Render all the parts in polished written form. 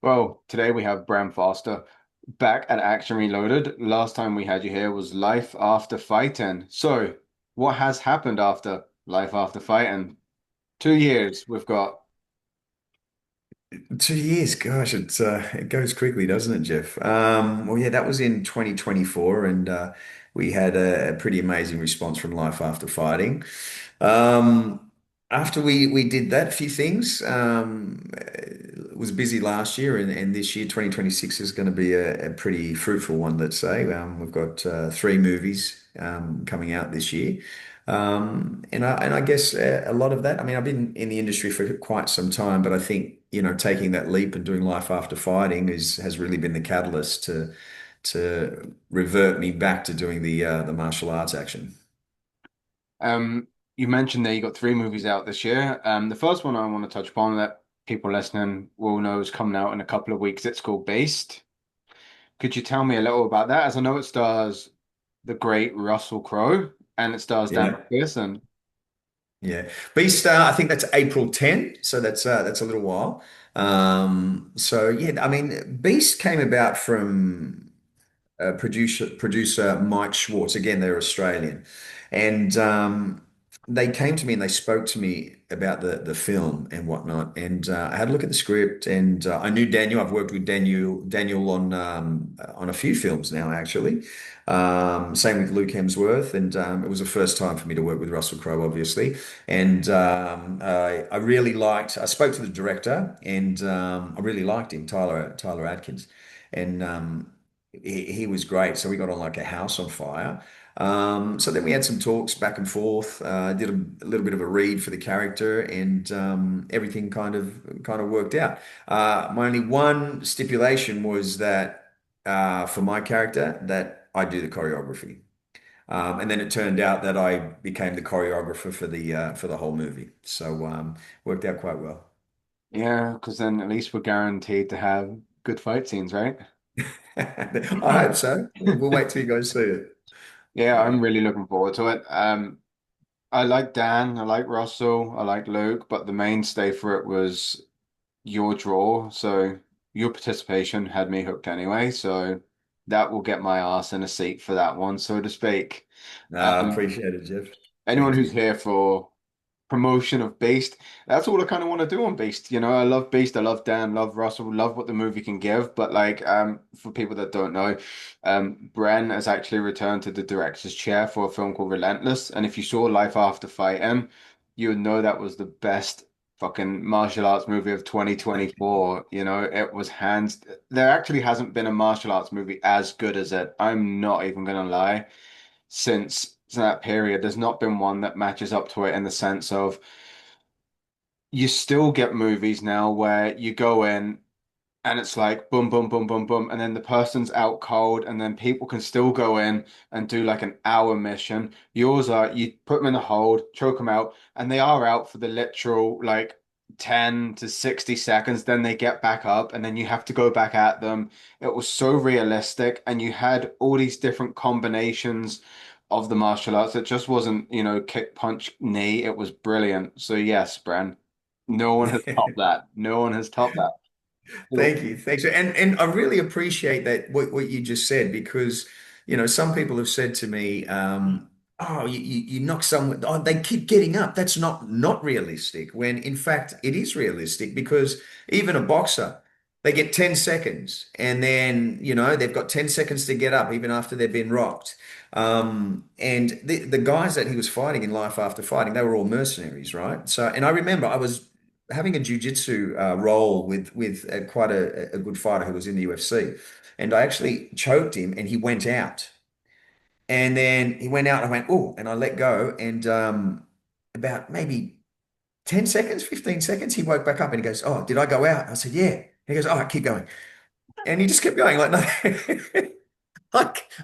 Well, today we have Bren Foster back at Action Reloaded. Last time we had you here was Life After Fighting. So, what has happened after Life After Fighting? 2 years we've got. 2 years, gosh, it goes quickly, doesn't it, Jeff? Well, yeah, that was in 2024, and we had a pretty amazing response from Life After Fighting. After we did that, few things. It was busy last year, and this year, 2026, is going to be a pretty fruitful one, let's say. We've got three movies coming out this year. And I guess a lot of that, I mean, I've been in the industry for quite some time, but I think, taking that leap and doing Life After Fighting has really been the catalyst to revert me back to doing the martial arts action. Um, you mentioned that you got three movies out this year. The first one I want to touch upon that people listening will know is coming out in a couple of weeks. It's called Based. Could you tell me a little about that? As I know it stars the great Russell Crowe and it stars Dan Yeah. McPherson. Yeah. Beast, I think that's April 10, so that's a little while. So yeah, I mean, Beast came about from producer Mike Schwartz. Again, they're Australian, and they came to me and they spoke to me about the film and whatnot. And I had a look at the script, and I knew Daniel. I've worked with Daniel on a few films now, actually. Same with Luke Hemsworth, and it was the first time for me to work with Russell Crowe, obviously. And I really liked. I spoke to the director, and I really liked him, Tyler Atkins, and he was great. So we got on like a house on fire. So then we had some talks back and forth. Did a little bit of a read for the character, and everything kind of worked out. My only one stipulation was that for my character that I do the choreography. And then it turned out that I became the choreographer for the whole movie. So worked out quite well. Yeah, because then at least we're guaranteed to have good fight scenes, right? I hope so. We'll wait till you guys see it. Yeah, Yeah. I'm really looking forward to it. I like Dan, I like Russell, I like Luke, but the mainstay for it was your draw. So your participation had me hooked anyway. So that will get my ass in a seat for that one, so to speak. Um, Appreciate it, Jeff. anyone Thank who's you. here for promotion of Beast. That's all I kind of want to do on Beast. I love Beast. I love Dan, love Russell, love what the movie can give. But like, for people that don't know, Bren has actually returned to the director's chair for a film called Relentless. And if you saw Life After Fighting, you would know that was the best fucking martial arts movie of 2024. It was hands. There actually hasn't been a martial arts movie as good as it. I'm not even gonna lie since that period. There's not been one that matches up to it in the sense of you still get movies now where you go in and it's like boom, boom, boom, boom, boom, and then the person's out cold, and then people can still go in and do like an hour mission. Yours are you put them in a hold, choke them out, and they are out for the literal like 10 to 60 seconds, then they get back up, and then you have to go back at them. It was so realistic, and you had all these different combinations of the martial arts. It just wasn't, kick, punch, knee. It was brilliant. So yes, Bren, no one has topped that. No one has topped that. Thank you. Thanks. And I really appreciate that what you just said because, some people have said to me, oh, you knock someone, oh, they keep getting up. That's not realistic. When in fact it is realistic because even a boxer, they get 10 seconds and then, they've got 10 seconds to get up even after they've been rocked. And the guys that he was fighting in Life After Fighting, they were all mercenaries, right? So, and I remember I was having a jujitsu role with quite a good fighter who was in the UFC, and I actually choked him, and he went out. And then he went out, and I went, oh, and I let go, and about maybe 10 seconds, 15 seconds, he woke back up and he goes, oh, did I go out? I said, yeah. He goes, oh, keep going. And he just kept going like nothing.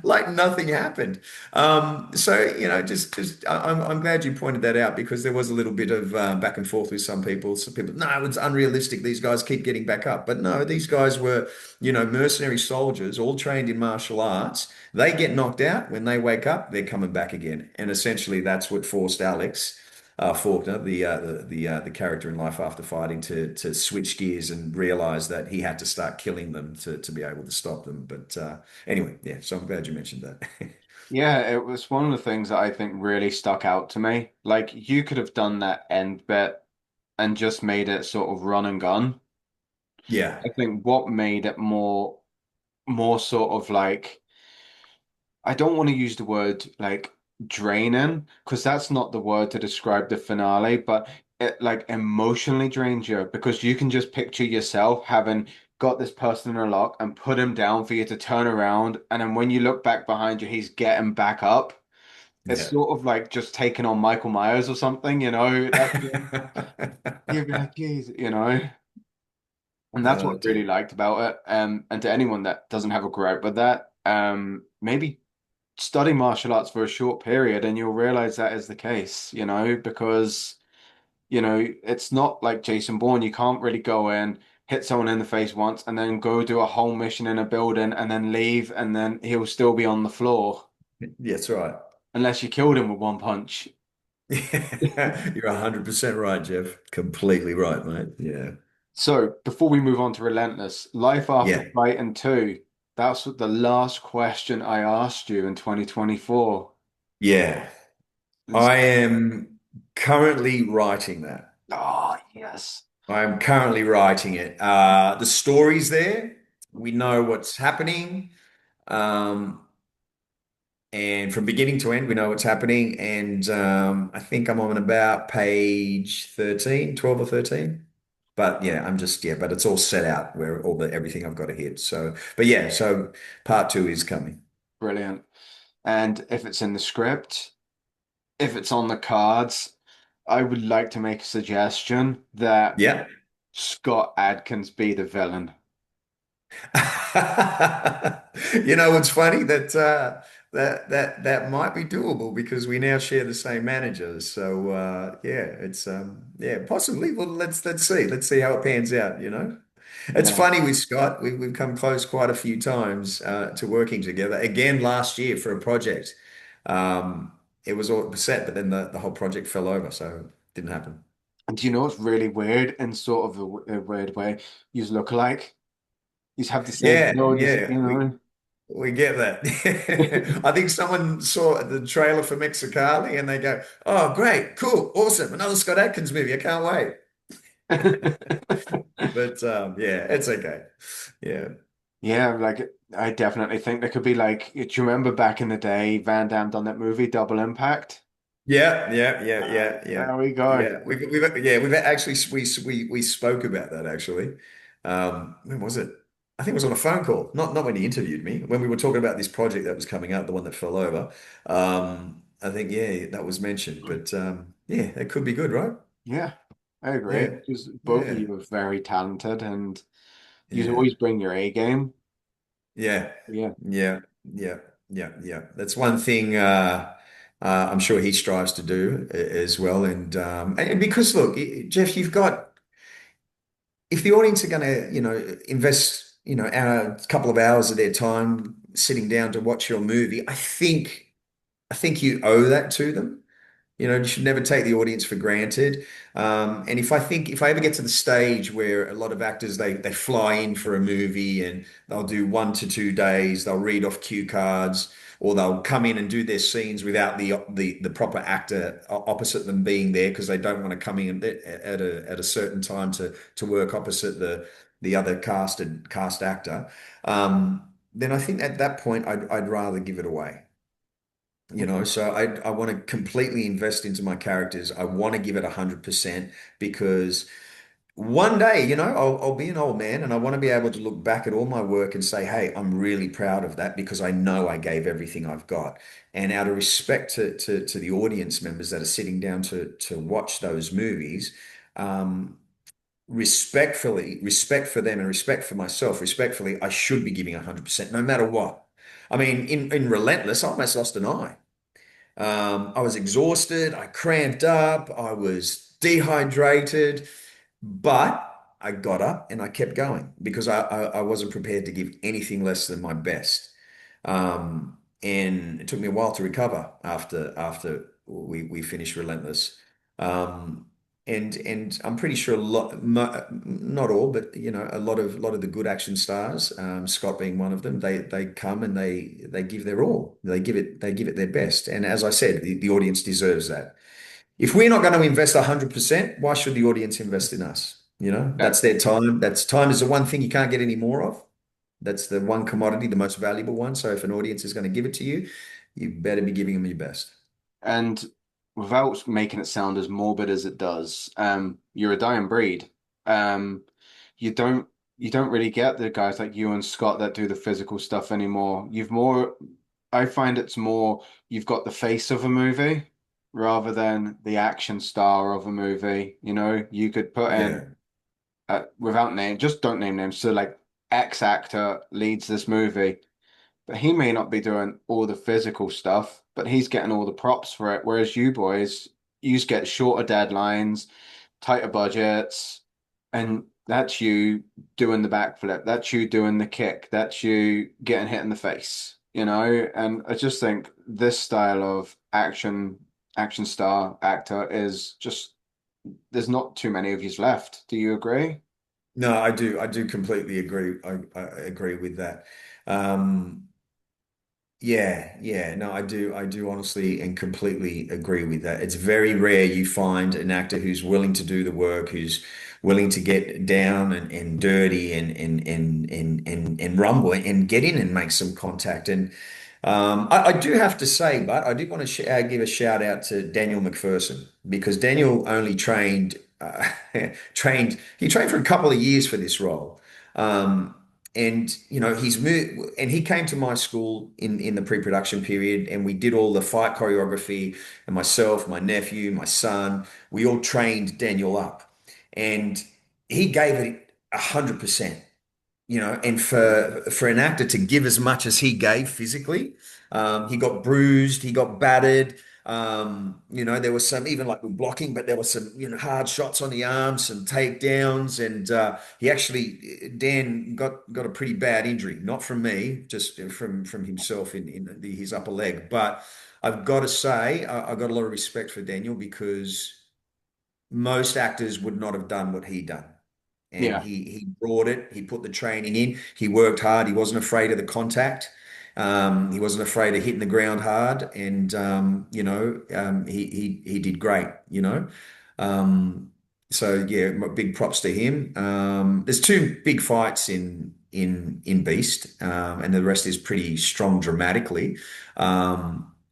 Like nothing happened. So just I'm glad you pointed that out because there was a little bit of back and forth with some people. Some people, no, it's unrealistic. These guys keep getting back up, but no, these guys were mercenary soldiers, all trained in martial arts. They get knocked out when they wake up, they're coming back again, and essentially that's what forced Alex. Faulkner, the character in Life After Fighting, to switch gears and realize that he had to start killing them to be able to stop them. But anyway, yeah. So I'm glad you mentioned that. Yeah, it was one of the things that I think really stuck out to me. Like you could have done that end bit and just made it sort of run and gun. Yeah, I think what made it more sort of like I don't want to use the word like draining because that's not the word to describe the finale, but it like emotionally drains you because you can just picture yourself having got this person in a lock and put him down for you to turn around, and then when you look back behind you, he's getting back up. It's yeah. sort of like just taking on Michael Myers or something, you know. You'd be like, geez, you know. And that's what Oh I really dear. liked about it. And to anyone that doesn't have a gripe with that, maybe study martial arts for a short period and you'll realize that is the case, you know, because, you know, it's not like Jason Bourne. You can't really go in, hit someone in the face once, and then go do a whole mission in a building and then leave, and then he'll still be on the floor That's right. unless you killed him with one punch. You're 100% right, Jeff. Completely right, mate. Yeah. So before we move on to Relentless, Life After Yeah. Fighting 2, that's what the last question I asked you in 2024. Yeah. Is, I am currently writing that. oh, yes. I'm currently writing it. The story's there. We know what's happening. Um, and from beginning to end, we know what's happening. And I think I'm on about page 13, 12 or 13. But yeah, but it's all set out where everything I've got to hit. So, but yeah, so part two is coming. Brilliant. And if it's in the script, if it's on the cards, I would like to make a suggestion that Yeah. Scott Adkins be the villain. You know what's funny that might be doable because we now share the same managers. So yeah, it's yeah, possibly. Well, let's see how it pans out, you know. It's Yeah. funny with Scott, we've come close quite a few times to working together. Again last year for a project. Um, it was all set, but then the whole project fell over, so it didn't happen. And do you know what's really weird in sort of a weird way? You look alike. You have the same Yeah, build, yeah, you know. we get that. I think someone saw the trailer for Mexicali and they go, "Oh, great, cool, awesome, another Scott Adkins movie. I can't wait." But yeah, it's okay. Yeah, Yeah, like I definitely think there could be like, do you remember back in the day, Van Damme done that movie Double Impact? yeah. There we go. Yeah, we've actually we spoke about that actually. When was it? I think it was on a phone call, not when he interviewed me. When we were talking about this project that was coming up, the one that fell over. I think yeah, that was mentioned. But yeah, it could be good, right? Yeah, I agree. Yeah, Because both of yeah, you are very talented and you yeah, always bring your A game. yeah, Yeah. yeah, yeah. That's one thing. I'm sure he strives to do as well. And because look, Jeff, you've got if the audience are going to, invest, a couple of hours of their time sitting down to watch your movie, I think you owe that to them. You should never take the audience for granted. And if I ever get to the stage where a lot of actors they fly in for a movie and they'll do 1 to 2 days, they'll read off cue cards, or they'll come in and do their scenes without the proper actor opposite them being there because they don't want to come in at a certain time to work opposite the other cast actor. Then I think at that point I'd rather give it away. So I want to completely invest into my characters. I want to give it 100% because one day, I'll be an old man and I want to be able to look back at all my work and say, hey, I'm really proud of that because I know I gave everything I've got. And out of respect to the audience members that are sitting down to watch those movies, respect for them and respect for myself, respectfully, I should be giving 100% no matter what. I mean, in Relentless, I almost lost an eye. I was exhausted, I cramped up, I was dehydrated, but I got up and I kept going because I wasn't prepared to give anything less than my best. And it took me a while to recover after we finished Relentless. Um, and I'm pretty sure not all, but a lot of the good action stars, Scott being one of them, they come and they give their all. They give it their best. And as I said, the audience deserves that. If we're not going to invest 100%, why should the audience invest in us? That's their time. That's time is the one thing you can't get any more of. That's the one commodity, the most valuable one. So if an audience is going to give it to you, you better be giving them your best. And without making it sound as morbid as it does, you're a dying breed. Um, you don't you don't really get the guys like you and Scott that do the physical stuff anymore. I find it's more you've got the face of a movie rather than the action star of a movie. You know, you could put in Yeah. without name, just don't name names. So like X actor leads this movie. But he may not be doing all the physical stuff, but he's getting all the props for it. Whereas you boys, you just get shorter deadlines, tighter budgets, and that's you doing the backflip. That's you doing the kick. That's you getting hit in the face, you know? And I just think this style of action star actor is just, there's not too many of yous left. Do you agree? No, I do completely agree. I agree with that. Um, Yeah, yeah, no, I do honestly and completely agree with that. It's very rare you find an actor who's willing to do the work, who's willing to get down and dirty and rumble and get in and make some contact. And I do have to say, but I do want to give a shout out to Daniel McPherson because Daniel only he trained for a couple of years for this role. Um, and he's moved, and he came to my school in the pre-production period, and we did all the fight choreography. And myself, my nephew, my son, we all trained Daniel up, and he gave it 100%. And for an actor to give as much as he gave physically, he got bruised, he got battered. There was some even like with blocking, but there was some hard shots on the arms, some takedowns, and he actually Dan got a pretty bad injury, not from me, just from himself in his upper leg. But I've got to say, I got a lot of respect for Daniel because most actors would not have done what he done. And Yeah. he brought it. He put the training in. He worked hard. He wasn't afraid of the contact. He wasn't afraid of hitting the ground hard. And he did great. Um, so yeah, big props to him. There's two big fights in Beast, and the rest is pretty strong dramatically.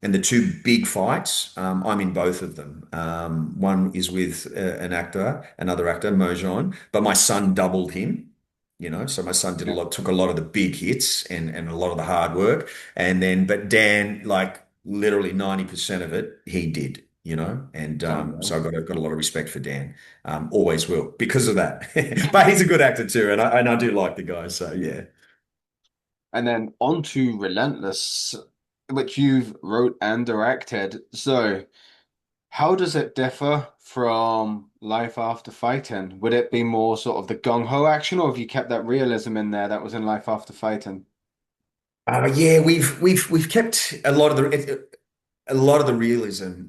And the two big fights, I'm in both of them. One is with another actor, Mojon, but my son doubled him. So my son Yeah. took a lot of the big hits and a lot of the hard work, but Dan, like literally 90% of it, he did. And Unreal. so I got a lot of respect for Dan. Always will because of that. But he's a good actor too, and I do like the guy. So yeah. And then on to Relentless, which you've wrote and directed. So, how does it differ from Life After Fighting? Would it be more sort of the gung-ho action, or have you kept that realism in there that was in Life After Fighting? Yeah, we've kept a lot of the realism.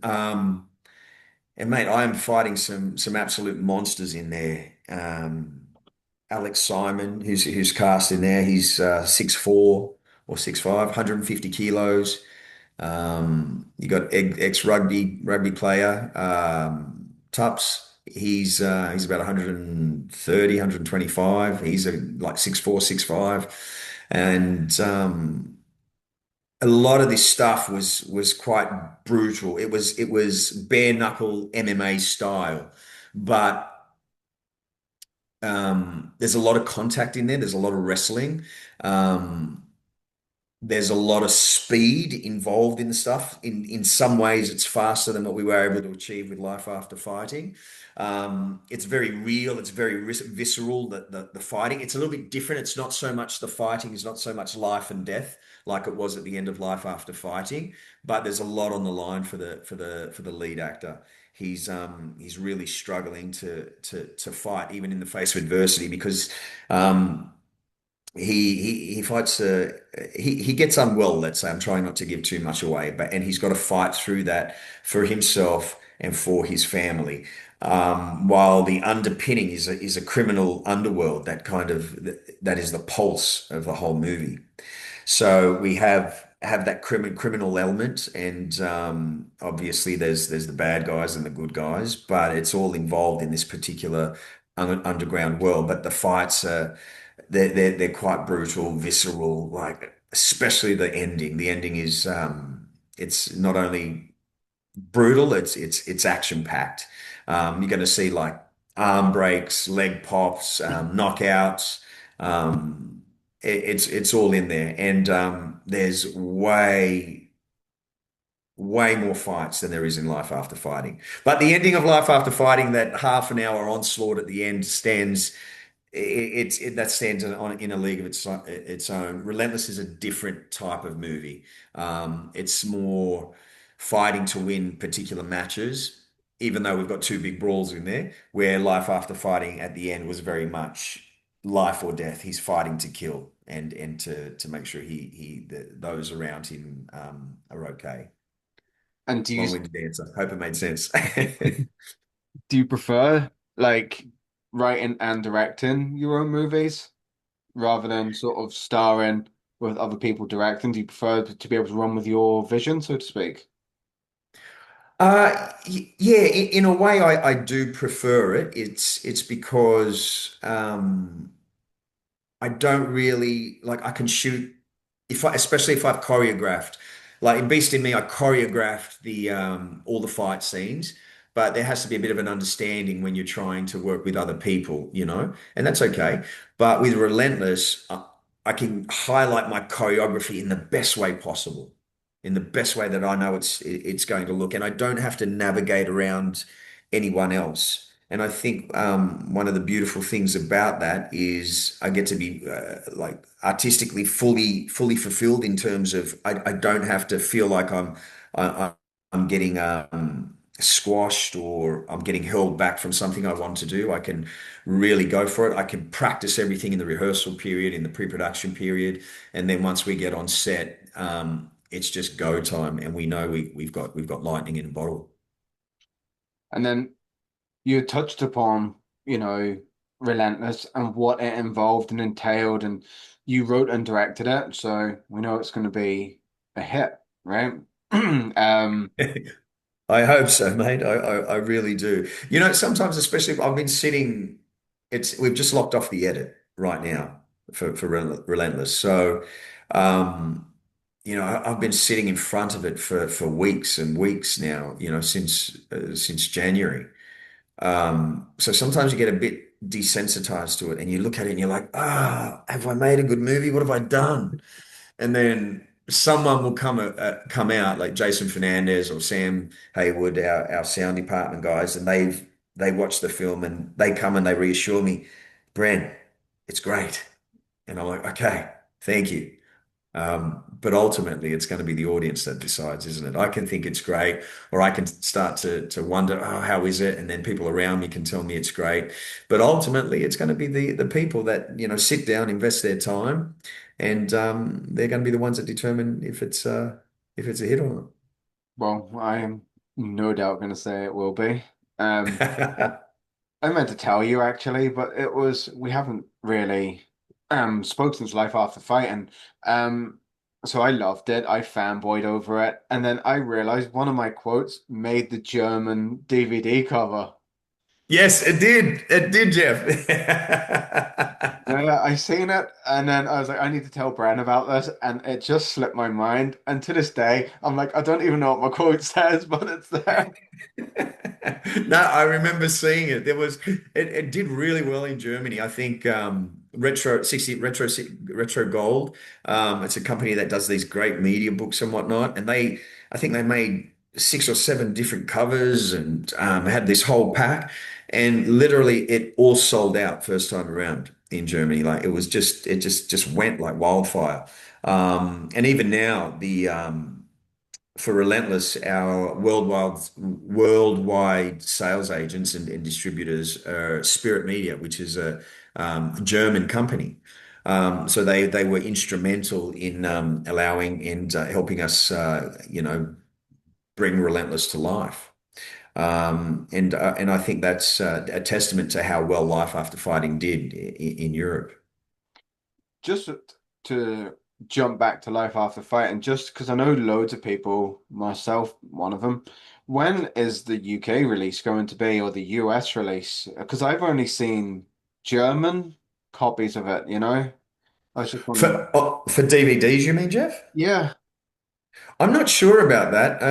And mate, I am fighting some absolute monsters in there. Alex Simon, who's cast in there, he's 6'4" or 6'5", 150 kilos. You got ex-rugby player, Tups. He's about 130, 125. He's like 6'4", 6'5", and a lot of this stuff was quite brutal. It was bare knuckle MMA style, but there's a lot of contact in there. There's a lot of wrestling. Um, there's a lot of speed involved in the stuff. In some ways, it's faster than what we were able to achieve with Life After Fighting. It's very real. It's very visceral. The fighting. It's a little bit different. It's not so much the fighting. It's not so much life and death like it was at the end of Life After Fighting. But there's a lot on the line for the lead actor. He's really struggling to fight even in the face of adversity because um, he fights he gets unwell, let's say. I'm trying not to give too much away, but and he's got to fight through that for himself and for his family. While the underpinning is a criminal underworld that kind of that is the pulse of the whole movie. So we have that criminal element, and obviously there's the bad guys and the good guys, but it's all involved in this particular underground world. But the fights are they're quite brutal, visceral, like especially the ending. The ending is it's not only brutal, it's action packed. You're going to see like arm breaks, leg pops, knockouts. It's all in there, and there's way more fights than there is in Life After Fighting. But the ending of Life After Fighting, that half an hour onslaught at the end, stands that stands in a league of its own. Relentless is a different type of movie. It's more fighting to win particular matches, even though we've got two big brawls in there. Where Life After Fighting at the end was very much life or death. He's fighting to kill and to make sure those around him are okay. And do you Long-winded answer. Hope it made sense. do you prefer like writing and directing your own movies rather than sort of starring with other people directing? Do you prefer to be able to run with your vision, so to speak? Yeah, in a way, I do prefer it. It's because I don't really like I can shoot if I especially if I've choreographed. Like in Beast in Me, I choreographed the all the fight scenes, but there has to be a bit of an understanding when you're trying to work with other people, and that's okay. But with Relentless, I can highlight my choreography in the best way possible, in the best way that I know it's going to look, and I don't have to navigate around anyone else. And I think one of the beautiful things about that is I get to be like artistically fully fulfilled in terms of I don't have to feel like I, I'm getting squashed or I'm getting held back from something I want to do. I can really go for it. I can practice everything in the rehearsal period, in the pre-production period, and then once we get on set, it's just go time, and we know we've got lightning in a bottle. And then you touched upon, you know, Relentless and what it involved and entailed, and you wrote and directed it, so we know it's going to be a hit, right? I hope so, mate. I really do. Sometimes, especially if I've been sitting, we've just locked off the edit right now for Relentless. So, I've been sitting in front of it for weeks and weeks now, since January. So sometimes you get a bit desensitized to it and you look at it and you're like, have I made a good movie? What have I done? And then someone will come out like Jason Fernandez or Sam Haywood, our sound department guys, and they watch the film and they come and they reassure me, Bren, it's great. And I'm like, okay, thank you. But ultimately, it's going to be the audience that decides, isn't it? I can think it's great, or I can start to wonder, oh, how is it? And then people around me can tell me it's great. But ultimately, it's going to be the people that sit down, invest their time, and they're going to be the ones that determine if it's a hit or Well, I am no doubt going to say it will be. Um, not. I meant to tell you actually, but it was we haven't really spoke since Life After Fighting. So I loved it. I fanboyed over it, and then I realized one of my quotes made the German DVD cover. Yes, it did. It did, Jeff. Yeah, I seen it, and then I was like, I need to tell Bran about this, and it just slipped my mind. And to this day, I'm like, I don't even know what my quote says, but it's there. No, I remember seeing it. It did really well in Germany. I think Retro Gold. It's a company that does these great media books and whatnot. And I think they made 6 or 7 different covers and had this whole pack. And literally, it all sold out first time around in Germany. Like it just went like wildfire. And even now, the for Relentless, our worldwide sales agents and distributors are Spirit Media, which is a German company. So they were instrumental in allowing and helping us, bring Relentless to life. And I think that's a testament to how well Life After Fighting did in Europe. Just to jump back to life after fighting, just because I know loads of people, myself, one of them. When is the UK release going to be, or the US release? Because I've only seen German copies of it, you know? I was just wondering. For DVDs, you mean, Jeff? Yeah, I'm not sure about that.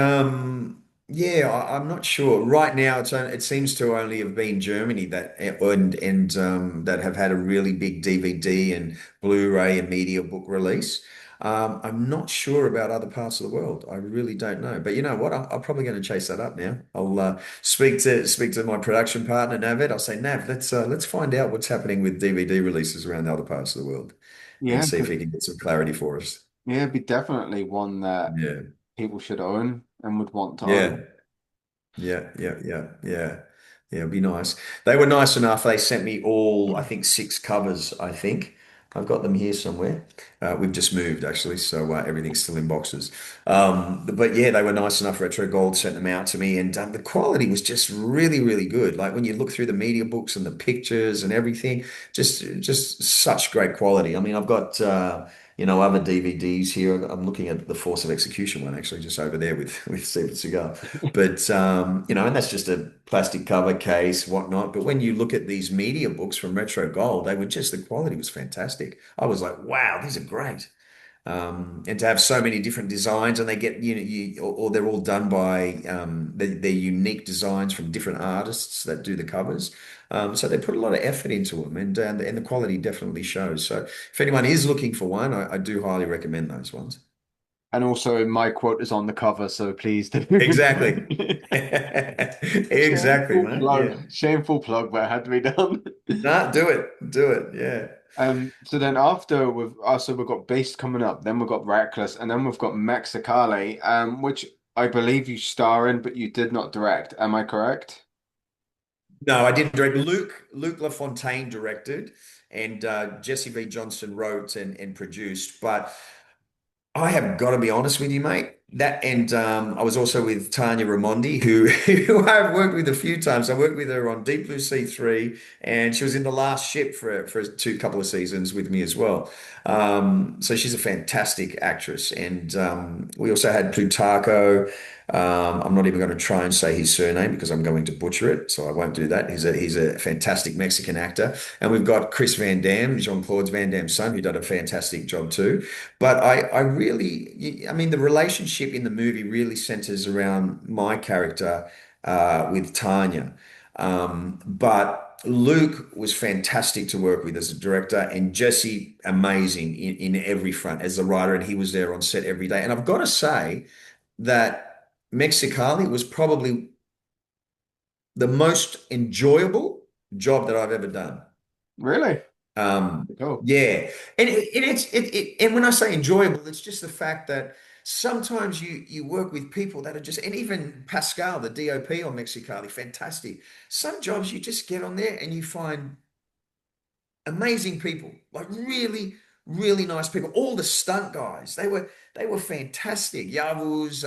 Yeah, I'm not sure. Right now, it seems to only have been Germany that that have had a really big DVD and Blu-ray and media book release. I'm not sure about other parts of the world. I really don't know. But you know what? I'm probably going to chase that up now. I'll speak to my production partner Navid. I'll say, Nav, let's find out what's happening with DVD releases around the other parts of the world, and yeah, see if he can get some clarity for us. yeah, it'd be definitely one that Yeah. people should own and would want to own. Yeah. Yeah. Yeah, it'd be nice. They were nice enough. They sent me all, I think, six covers, I think. I've got them here somewhere. We've just moved actually, so everything's still in boxes. But yeah, they were nice enough. Retro Gold sent them out to me, and the quality was just really, really good. Like when you look through the media books and the pictures and everything, just such great quality. I mean, I've got other DVDs here. I'm looking at the Force of Execution one actually, just over there with Steven Seagal. But and that's just a plastic cover case, whatnot. But when you look at these media books from Retro Gold, the quality was fantastic. I was like, wow, these are great. And to have so many different designs, and they get, or they're all done by they're unique designs from different artists that do the covers. So they put a lot of effort into them, and the quality definitely shows. So if anyone is looking for one, I do highly recommend those ones. And also, my quote is on the cover, so please do. Exactly. Exactly, Shameful man. Yeah. plug. Shameful plug, but it had to be done. Nah, do it. Do it. Yeah. So then after we've got Beast coming up, then we've got Reckless, and then we've got Mexicali, which I believe you star in, but you did not direct. Am I correct? No, I didn't direct. Luke LaFontaine directed, and Jesse V. Johnson wrote and produced. But I have got to be honest with you, mate. That and I was also with Tanya Raimondi, who I've worked with a few times. I worked with her on Deep Blue Sea 3, and she was in The Last Ship for two couple of seasons with me as well. So she's a fantastic actress, and we also had Plutarco. I'm not even going to try and say his surname because I'm going to butcher it, so I won't do that. He's a fantastic Mexican actor, and we've got Chris Van Damme, Jean-Claude Van Damme's son, who did a fantastic job too. But I mean, the relationship in the movie really centers around my character with Tanya. But Luke was fantastic to work with as a director, and Jesse amazing in every front as a writer, and he was there on set every day. And I've got to say that Mexicali was probably the most enjoyable job that I've ever done. Really? Um, Cool. yeah, and when I say enjoyable, it's just the fact that sometimes you work with people that are just, and even Pascal, the DOP on Mexicali, fantastic. Some jobs you just get on there and you find amazing people, like really, really nice people. All the stunt guys, they were fantastic. Yavuz,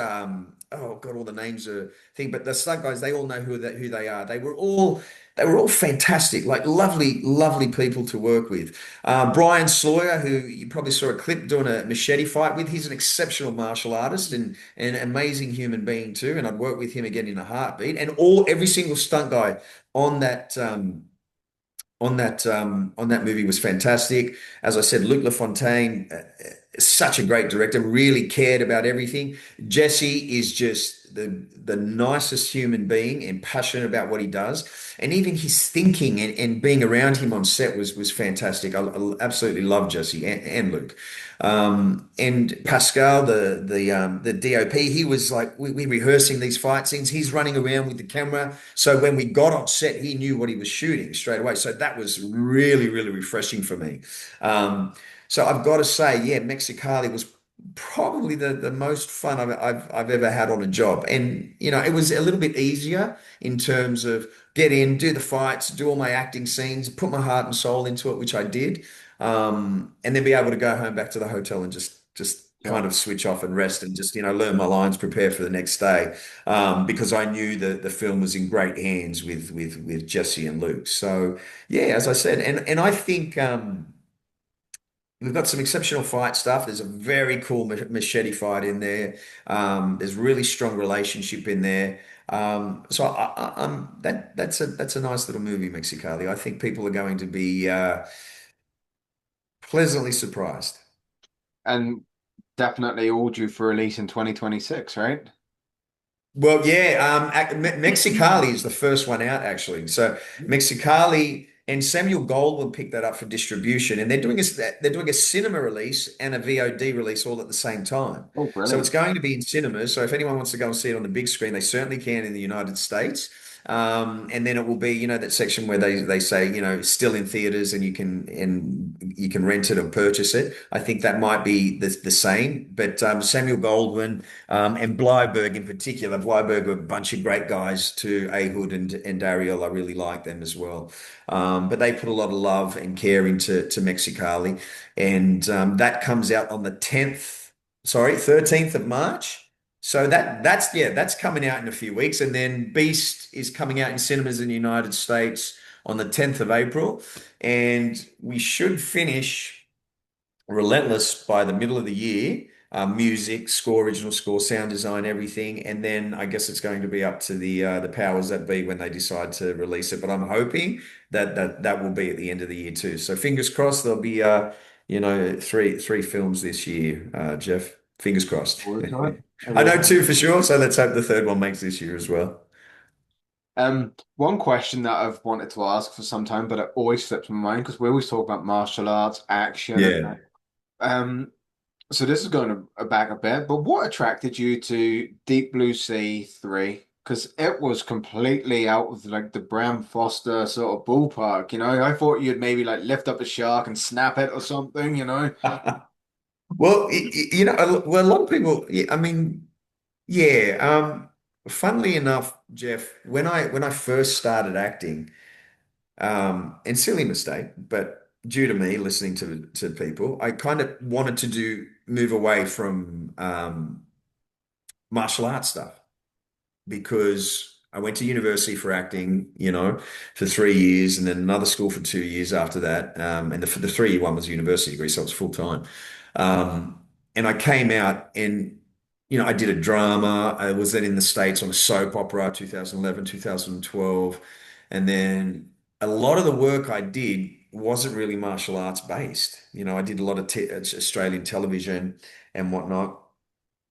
oh God, all the names are thing, but the stunt guys, they all know who they are. They were all fantastic, like lovely, lovely people to work with. Brian Sawyer, who you probably saw a clip doing a machete fight with, he's an exceptional martial artist and an amazing human being too. And I'd work with him again in a heartbeat. And every single stunt guy on that. On that movie was fantastic. As I said, Luc Lafontaine, such a great director, really cared about everything. Jesse is just the nicest human being and passionate about what he does. And even his thinking and being around him on set was fantastic. I absolutely love Jesse and Luke. And Pascal, the DOP, he was like we rehearsing these fight scenes. He's running around with the camera. So when we got on set, he knew what he was shooting straight away. So that was really, really refreshing for me. So I've got to say, yeah, Mexicali was probably the most fun I've ever had on a job. And it was a little bit easier in terms of get in, do the fights, do all my acting scenes, put my heart and soul into it, which I did. and then be able to go home back to the hotel and just kind Sure. of switch off and rest and just learn my lines, prepare for the next day, because I knew that the film was in great hands with Jesse and Luke. So yeah, as I said, and I think. We've got some exceptional fight stuff. There's a very cool machete fight in there. There's really strong relationship in there. So that's a nice little movie, Mexicali. I think people are going to be pleasantly surprised. And definitely all due for release in 2026, right? Well, yeah, Mexicali is the first one out actually. So Mexicali and Samuel Goldwyn picked that up for distribution, and they're doing a cinema release and a VOD release all at the same time. Oh, So it's brilliant. going to be in cinemas. So if anyone wants to go and see it on the big screen, they certainly can in the United States. And then it will be, that section where they say, still in theaters, and you can rent it or purchase it. I think that might be the same. But Samuel Goldwyn. And Blyberg in particular. Blyberg are a bunch of great guys too. Ahud and Daryl, I really like them as well. But they put a lot of love and care into Mexicali. And that comes out on the 10th, sorry, 13th of March. So that's coming out in a few weeks. And then Beast is coming out in cinemas in the United States on the 10th of April. And we should finish Relentless by the middle of the year. Music, score, original score, sound design, everything, and then I guess it's going to be up to the powers that be when they decide to release it. But I'm hoping that will be at the end of the year too. So fingers crossed there'll be three films this year, Jeff. Fingers crossed. Forward to it. I I really know two for sure, so let's hope the third one makes this year as well. One question that I've wanted to ask for some time, but it always slips my mind because we always talk about martial arts, action, and Yeah. um. So this is going to back a bit, but what attracted you to Deep Blue Sea 3? Because it was completely out of like the Bren Foster sort of ballpark, you know? I thought you'd maybe like lift up a shark and snap it or something, you know? Well, well, a lot of people, yeah, I mean, yeah. Funnily enough, Jeff, when I first started acting, and silly mistake, but due to me listening to people, I kind of wanted to move away from martial arts stuff because I went to university for acting, for 3 years, and then another school for 2 years after that. And the 3 year one was a university degree, so it was full time. Um, and I came out and, I did a drama. I was then in the States on a soap opera, 2011, 2012. And then a lot of the work I did wasn't really martial arts based. I did a lot of Australian television and whatnot.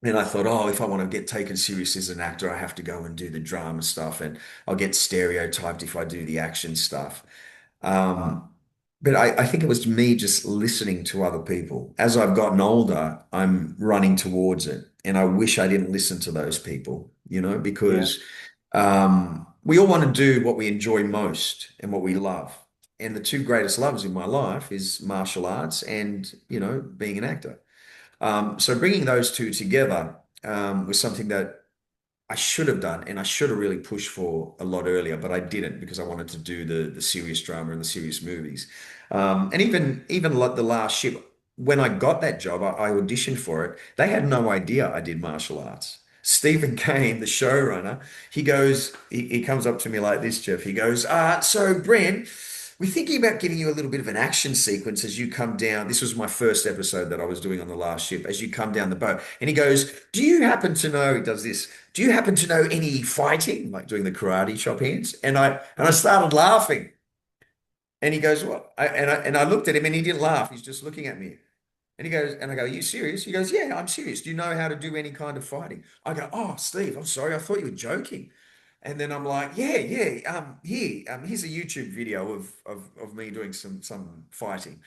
And I thought, oh, if I want to get taken serious as an actor, I have to go and do the drama stuff, and I'll get stereotyped if I do the action stuff. Um, but I think it was me just listening to other people. As I've gotten older, I'm running towards it, and I wish I didn't listen to those people, Yeah. because we all want to do what we enjoy most and what we love. And the two greatest loves in my life is martial arts and, being an actor. So bringing those two together was something that I should have done, and I should have really pushed for a lot earlier, but I didn't because I wanted to do the serious drama and the serious movies. And even like the last ship, when I got that job, I auditioned for it. They had no idea I did martial arts. Stephen Kane, the showrunner, he comes up to me like this, Jeff. He goes, so Bren, we're thinking about giving you a little bit of an action sequence as you come down. This was my first episode that I was doing on the last ship, as you come down the boat. And he goes, do you happen to know, he does this, do you happen to know any fighting? Like doing the karate chop hands. And I started laughing. And he goes, what? And I looked at him and he didn't laugh. He's just looking at me. And he goes, and I go, are you serious? He goes, yeah, I'm serious. Do you know how to do any kind of fighting? I go, oh, Steve, I'm sorry. I thought you were joking. And then I'm like, yeah, yeah. Here's a YouTube video of me doing some fighting.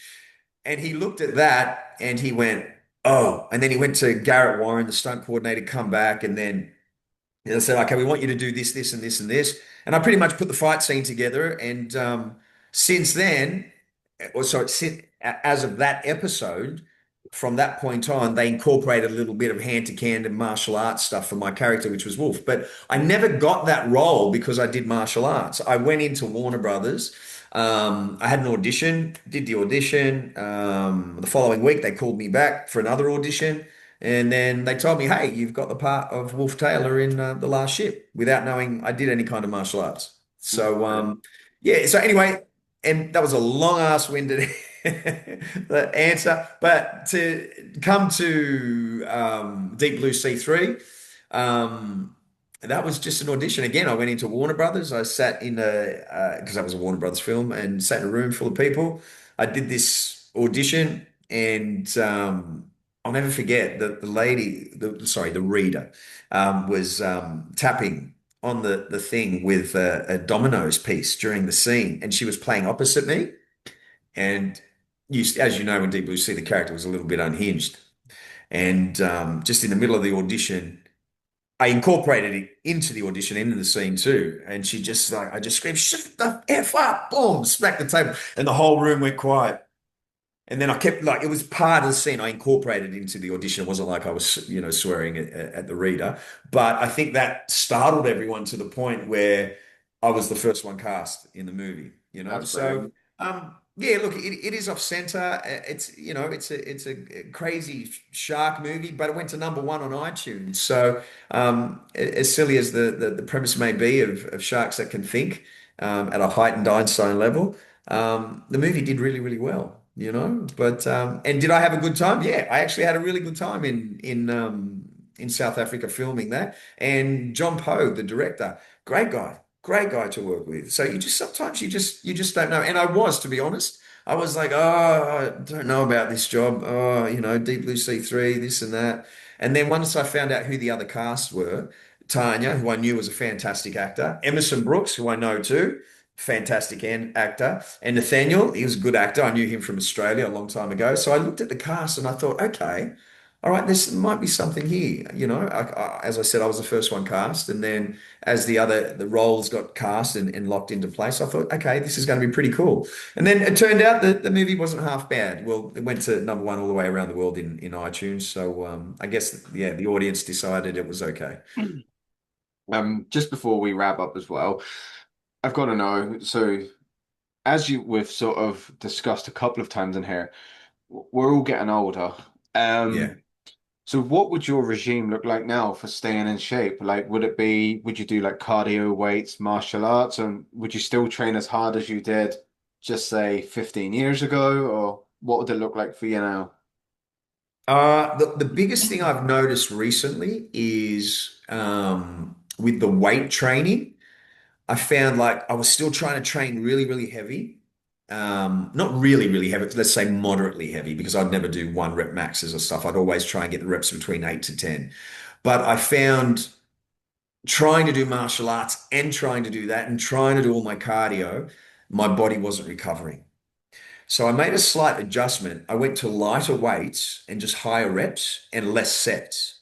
And he looked at that and he went, oh. And then he went to Garrett Warren, the stunt coordinator, come back, and then I said, okay, we want you to do this, this, and this, and this. And I pretty much put the fight scene together. And since then, or sorry, as of that episode, from that point on, they incorporated a little bit of hand-to-hand and martial arts stuff for my character, which was Wolf. But I never got that role because I did martial arts. I went into Warner Brothers. I had an audition, did the audition. The following week, they called me back for another audition. And then they told me, hey, you've got the part of Wolf Taylor in The Last Ship without knowing I did any kind of martial arts. So, yeah. So, anyway, and that was a long ass winded the answer. But to come to Deep Blue Sea 3, that was just an audition. Again, I went into Warner Brothers. I sat in because that was a Warner Brothers film, and sat in a room full of people. I did this audition, and I'll never forget that the lady, the reader, was tapping on the thing with a dominoes piece during the scene, and she was playing opposite me. And as you know, in Deep Blue Sea, the character was a little bit unhinged. And just in the middle of the audition, I incorporated it into the audition, into the scene too. And she just like, I just screamed, "Shut the F up!" Boom, smacked the table. And the whole room went quiet. And then I kept like, it was part of the scene. I incorporated it into the audition. It wasn't like I was, swearing at the reader. But I think that startled everyone to the point where I was the first one cast in the movie, you know? That's So, brilliant. yeah, look, it is off center. It's a crazy shark movie, but it went to #1 on iTunes. So, as silly as the premise may be of sharks that can think at a heightened Einstein level, the movie did really, really well, you know. But and did I have a good time? Yeah, I actually had a really good time in South Africa filming that. And John Poe, the director, great guy to work with. So you just sometimes you just don't know. And I was, to be honest, I was like, oh, I don't know about this job. Oh, Deep Blue Sea 3, this and that. And then once I found out who the other cast were, Tanya, who I knew was a fantastic actor, Emerson Brooks, who I know too, fantastic actor. And Nathaniel, he was a good actor. I knew him from Australia a long time ago. So I looked at the cast and I thought, okay, all right, this might be something here. As I said, I was the first one cast, and then as the roles got cast and locked into place, I thought, okay, this is going to be pretty cool. And then it turned out that the movie wasn't half bad. Well, it went to #1 all the way around the world in iTunes. So I guess yeah, the audience decided it was okay. Just before we wrap up as well, I've got to know. So, as we've sort of discussed a couple of times in here, we're all getting older. Yeah. Um, so what would your regime look like now for staying in shape? Like, would you do like cardio, weights, martial arts, and would you still train as hard as you did, just say 15 years ago, or what would it look like for you now? The biggest thing I've noticed recently is with the weight training. I found like I was still trying to train really, really heavy. Not really, really heavy, let's say moderately heavy, because I'd never do 1 rep maxes or stuff. I'd always try and get the reps between 8 to 10. But I found trying to do martial arts and trying to do that and trying to do all my cardio, my body wasn't recovering. So I made a slight adjustment. I went to lighter weights and just higher reps and less sets.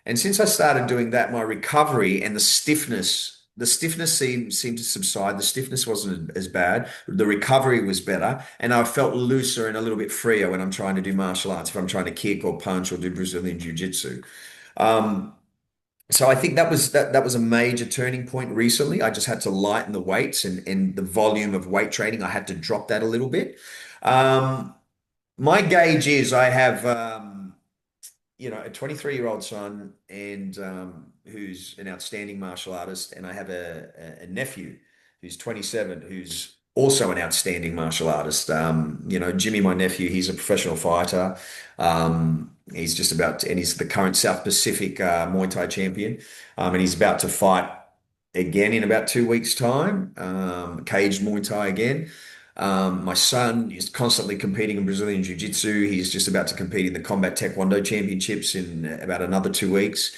And since I started doing that, my recovery and the stiffness seemed to subside. The stiffness wasn't as bad. The recovery was better. And I felt looser and a little bit freer when I'm trying to do martial arts, if I'm trying to kick or punch or do Brazilian Jiu-Jitsu. Um, so I think that was a major turning point recently. I just had to lighten the weights and the volume of weight training. I had to drop that a little bit. Um, my gauge is I have a 23-year-old son and who's an outstanding martial artist, and I have a nephew who's 27 who's also an outstanding martial artist. Jimmy, my nephew, he's a professional fighter. He's just about to, and he's the current South Pacific Muay Thai champion, and he's about to fight again in about 2 weeks' time, caged Muay Thai again. My son is constantly competing in Brazilian Jiu-Jitsu. He's just about to compete in the Combat Taekwondo Championships in about another 2 weeks.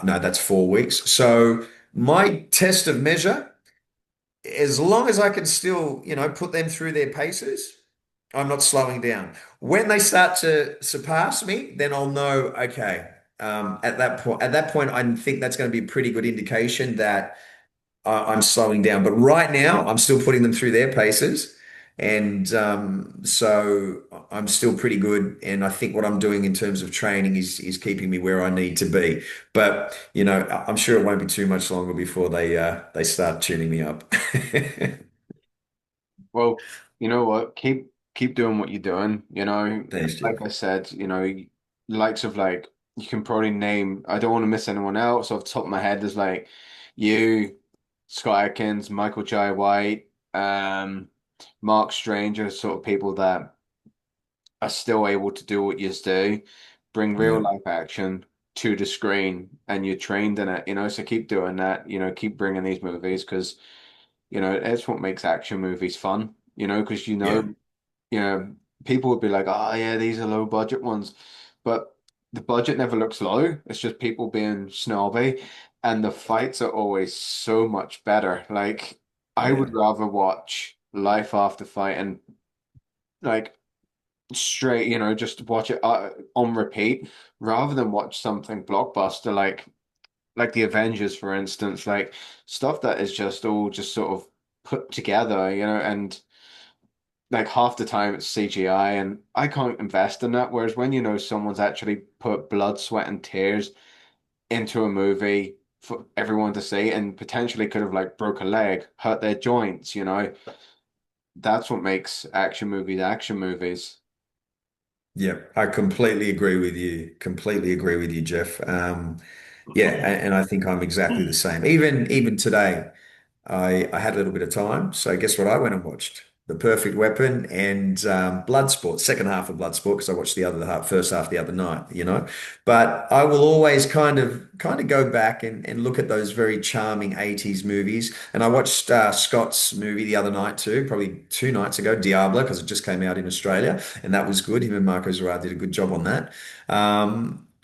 No, that's 4 weeks. So my test of measure, as long as I can still, put them through their paces, I'm not slowing down. When they start to surpass me, then I'll know, okay, at that point, I think that's going to be a pretty good indication that I'm slowing down. But right now, I'm still putting them through their paces. And so I'm still pretty good. And I think what I'm doing in terms of training is keeping me where I need to be. But you know, I'm sure it won't be too much longer before they start tuning me up. Well, you know what? Keep doing what you're doing. You know, Thanks, like Jeff. I said, you know, likes of like you can probably name. I don't want to miss anyone else off the top of my head. There's like you, Scott Adkins, Michael Jai White, Mark Stranger, sort of people that are still able to do what you do, bring real Yeah, life action to the screen, and you're trained in it. You know, so keep doing that. You know, keep bringing these movies because. You know, it's what makes action movies fun, you know, because yeah, you know, people would be like, oh yeah, these are low budget ones. But the budget never looks low. It's just people being snobby. And the fights are always so much better. Like, I would yeah, rather watch Life After Fight and like straight, you know, just watch it on repeat rather than watch something blockbuster like the Avengers, for instance, like stuff that is just all just sort of put together, you know, and like half the time it's CGI and I can't invest in that. Whereas when you know someone's actually put blood, sweat, and tears into a movie for everyone to see and potentially could have like broke a leg, hurt their joints, you know, that's what makes action movies. yeah. I completely agree with you. Completely agree with you, Jeff. Yeah, and I think I'm exactly the same. Even today. I had a little bit of time, so guess what? I went and watched The Perfect Weapon and Bloodsport, second half of Bloodsport, because I watched the other half, first half the other night, you know. But I will always kind of go back and look at those very charming 80s movies. And I watched Scott's movie the other night too, probably 2 nights ago, Diablo, because it just came out in Australia, and that was good. Him and Marco Zerard did a good job on that.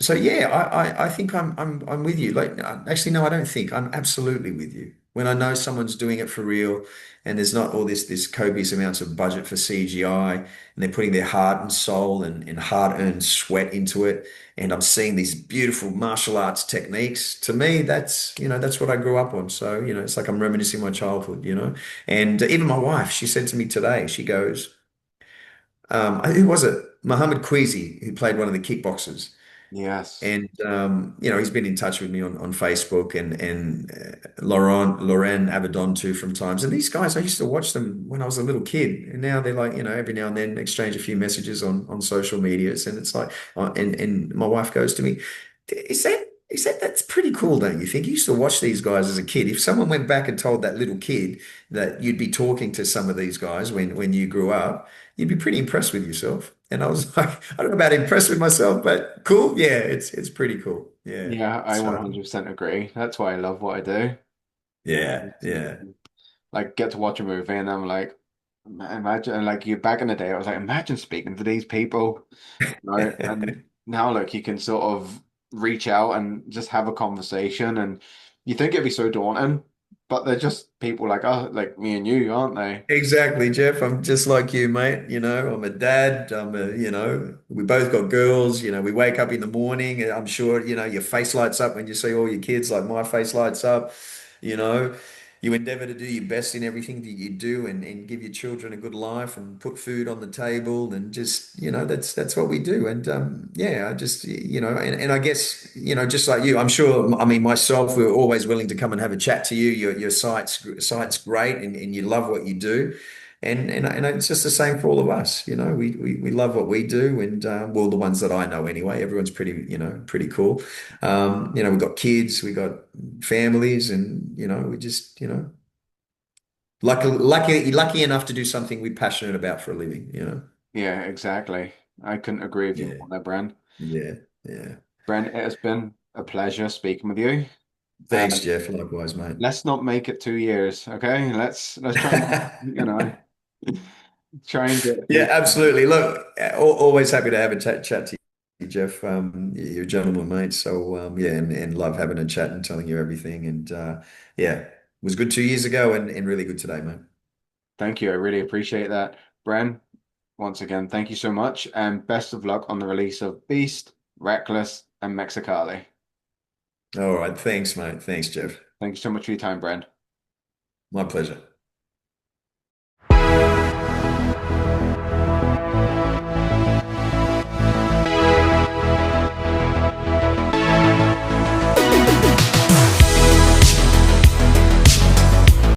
So yeah, I think I'm with you. Like actually, no, I don't think I'm absolutely with you. When I know someone's doing it for real and there's not all this copious amounts of budget for CGI and they're putting their heart and soul and hard-earned sweat into it, and I'm seeing these beautiful martial arts techniques, to me, that's what I grew up on. So, it's like I'm reminiscing my childhood. And even my wife, she said to me today, she goes, who was it? Muhammad Queasy, who played one of the kickboxers. Yes. And he's been in touch with me on Facebook and Lauren Avedon too from times. And these guys, I used to watch them when I was a little kid, and now they're like, every now and then exchange a few messages on social medias, and it's like, and my wife goes to me, is that that's pretty cool, don't you think? You used to watch these guys as a kid. If someone went back and told that little kid that you'd be talking to some of these guys when you grew up, you'd be pretty impressed with yourself. And I was like, I don't know about impressed with myself, but cool. Yeah, it's pretty cool. Yeah. Yeah, I So 100% agree. That's why I love what I do. yeah, yeah. Like get to watch a movie and I'm like, imagine like you back in the day, I was like, imagine speaking to these people, right? And now look, you can sort of reach out and just have a conversation, and you think it'd be so daunting, but they're just people like us, like me and you, aren't they? Exactly, Jeff. I'm just like you, mate. I'm a dad. We both got girls. We wake up in the morning and I'm sure, your face lights up when you see all your kids, like my face lights up. You know, you endeavor to do your best in everything that you do and give your children a good life and put food on the table and just, that's what we do. And yeah, I just, and I guess, just like you, I'm sure, I mean, myself, we're always willing to come and have a chat to you. Your site's great and you love what you do. And it's just the same for all of us. We love what we do, and well, the ones that I know anyway, everyone's pretty cool. We've got kids, we got families, and we just lucky enough to do something we're passionate about for a living. Yeah, exactly. I couldn't agree with you Yeah, more there, Bren. yeah, yeah. Bren, it has been a pleasure speaking with you. Thanks, Um, Jeff. Likewise, mate. let's not make it 2 years, okay? Let's try and, try and get Yeah, through. absolutely. Look, always happy to have a chat to you, Jeff. You're a gentleman, mate. So yeah, and love having a chat and telling you everything. And yeah, it was good 2 years ago and really good today, mate. Thank you. I really appreciate that. Bren, once again, thank you so much, and best of luck on the release of Beast, Reckless, and Mexicali. All right. Thanks, mate. Thanks, Jeff. Thank you so much for your time, Bren. My pleasure.